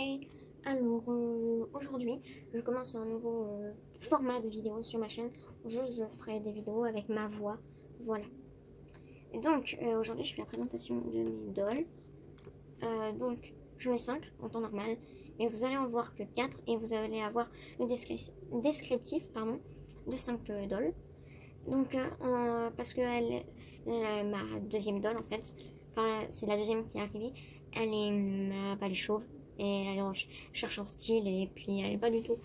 Hey, alors aujourd'hui je commence un nouveau format de vidéo sur ma chaîne où je ferai des vidéos avec ma voix, voilà. Et donc aujourd'hui je fais la présentation de mes dolls. Donc j'en ai 5 en temps normal, mais vous allez en voir que 4 et vous allez avoir le descriptif pardon, de 5 dolls. Donc parce que ma deuxième doll en fait, enfin c'est la deuxième qui est arrivée, elle est chauve et cherche un style et puis elle est pas du tout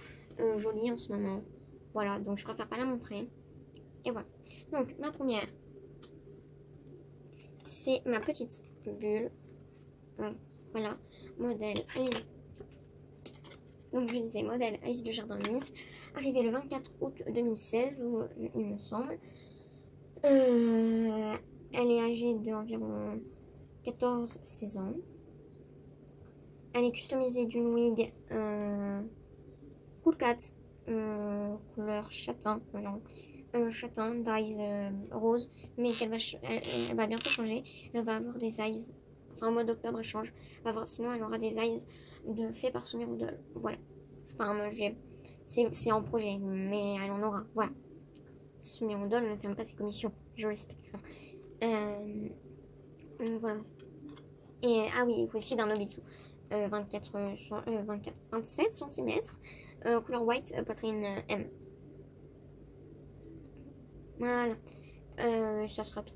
jolie en ce moment. Voilà, donc je préfère pas la montrer. Et voilà. Donc ma première, c'est ma petite bulle. Donc, voilà, modèle Alice. Donc je disais modèle Alice du Jardin Mint, arrivé le 24 août 2016, il me semble. Elle est âgée d'environ 14-16 ans. Elle est customisée d'une wig Cool Cat, couleur châtain, châtain, dyes rose, mais elle va bientôt changer. Elle va avoir des eyes, enfin au mois d'octobre elle change. Elle va avoir, sinon elle aura des eyes fait par Soumya Doll. Voilà. Enfin, c'est en projet, mais elle en aura. Voilà. Soumya Doll ne ferme pas ses commissions, je respecte. Voilà. Et ah oui, aussi d'un Nobitsu. 27 cm, couleur white, poitrine M. Voilà, ça sera tout.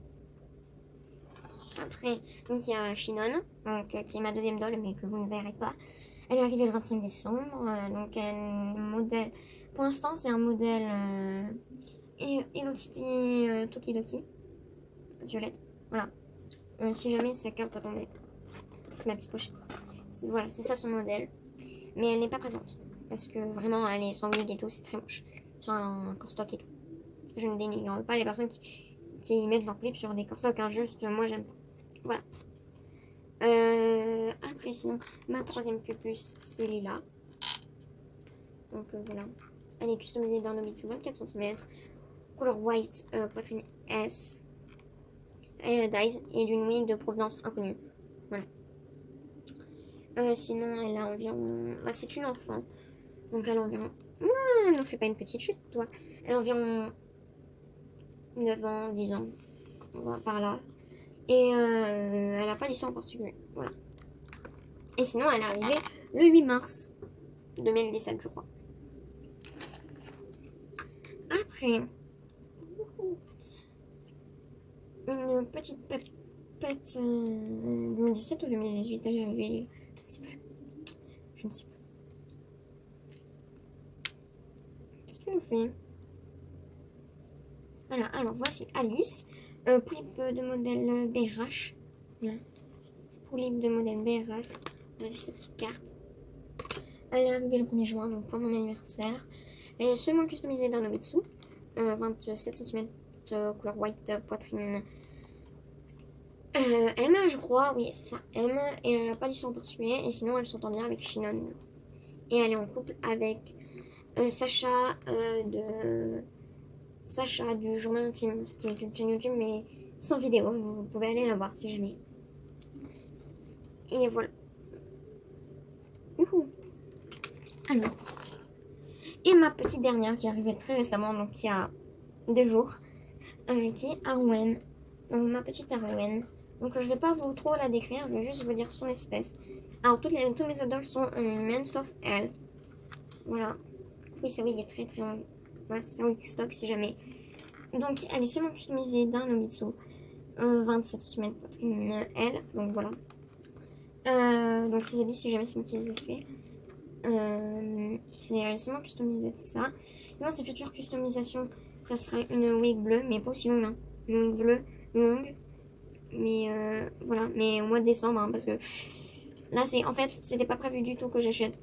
Après, donc il y a Shinon, donc, qui est ma deuxième doll, mais que vous ne verrez pas. Elle est arrivée le 25 décembre, donc elle modèle. Pour l'instant, c'est un modèle Hello Kitty Tokidoki, violette. Voilà. Si jamais ça capte, attendez. C'est ma petite pochette. Voilà, c'est ça son modèle. Mais elle n'est pas présente. Parce que vraiment, elle est sans wig et tout, c'est très moche. Sur un corstock et tout. Je ne dénigre pas les personnes qui mettent leur clip sur des corstocks, hein, juste moi j'aime pas. Voilà. Après, sinon, ma troisième pupus, c'est Lila. Donc voilà. Elle est customisée d'un Nobitsu 24 cm. Couleur white, poitrine S. Dyes et d'une wig de provenance inconnue. Voilà. Sinon, elle a environ. Bah, c'est une enfant. Donc, elle a environ. Ne fais pas une petite chute, toi. Elle a environ 9 ans, 10 ans. Voilà, par là. Et elle n'a pas d'histoire en particulier. Voilà. Et sinon, elle est arrivée le 8 mars 2017, je crois. Après, une petite pépette 2017 ou 2018, elle est arrivée. Je ne sais plus. Je ne sais plus. Qu'est-ce que tu nous fais? Voilà, alors voici Alice. Poulpe de modèle BRH. Voilà. Poulpe de modèle BRH. Voici cette petite carte. Elle est arrivée le 1er juin, donc pour mon anniversaire. Elle est seulement customisée d'un Nobitsu. 27 cm, couleur white, poitrine M, je crois. Oui, c'est ça, M. Et elle n'a pas d'histoire en particulier. Et sinon, elle s'entend bien avec Shinon. Et elle est en couple avec Sacha Sacha du journal intime, qui est une chaîne YouTube, mais sans vidéo. Vous pouvez aller la voir si jamais. Et voilà. Youhou. Alors. Et ma petite dernière qui est arrivée très récemment, donc il y a 2 jours, qui est Arwen. Donc ma petite Arwen. Donc je vais pas vous trop la décrire, je vais juste vous dire son espèce. Alors tous mes idoles sont humaines sauf elle. Voilà. Oui, ça oui, il est très très long. Voilà, c'est un stock si jamais. Donc elle est seulement customisée d'un Nobitsu. 27 cm poitrine L. Donc voilà. Donc ces habits, si jamais c'est moi qui les ai fait. C'est seulement customisé de ça. Non, ces futures customisations, ça serait une wig bleue, mais pas aussi longue. Hein. Une wig bleue longue. Mais voilà, mais au mois de décembre, hein, parce que là, en fait, c'était pas prévu du tout que j'achète.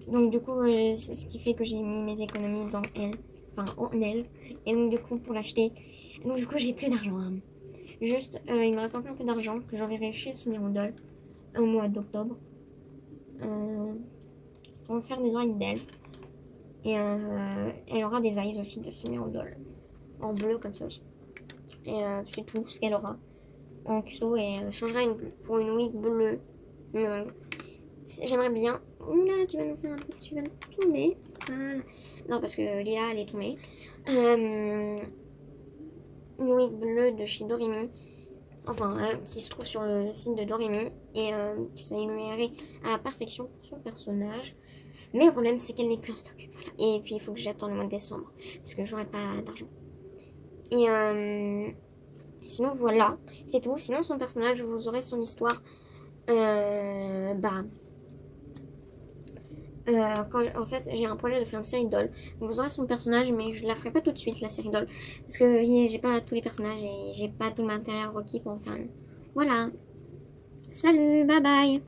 Donc du coup, c'est ce qui fait que j'ai mis mes économies dans elle, enfin en elle. Et donc du coup, pour l'acheter, donc du coup, j'ai plus d'argent. Hein. Juste, il me reste encore un peu d'argent que j'enverrai chez Soumya Doll au mois d'octobre. Pour faire des oreilles d'elfe. Et elle aura des eyes aussi de Soumya Doll. En bleu comme ça aussi. Et c'est tout ce qu'elle aura en custo. Et elle changera pour une wig bleue longue. J'aimerais bien. Oula, tu vas nous faire un truc, tu vas nous tomber. Voilà. Non, parce que Lila, elle est tombée. Une wig bleue de chez Doremi. Enfin, qui se trouve sur le site de Doremi. Et qui s'améliorerait à la perfection pour son personnage. Mais le problème, c'est qu'elle n'est plus en stock. Voilà. Et puis, il faut que j'attende le mois de décembre. Parce que j'aurai pas d'argent. Et sinon, voilà. C'est tout. Sinon, son personnage, vous aurez son histoire. En fait, j'ai un projet de faire une série d'Doll. Vous aurez son personnage, mais je la ferai pas tout de suite, la série d'Doll. Parce que j'ai pas tous les personnages et j'ai pas tout le matériel requis pour en faire une. Voilà. Salut, bye bye.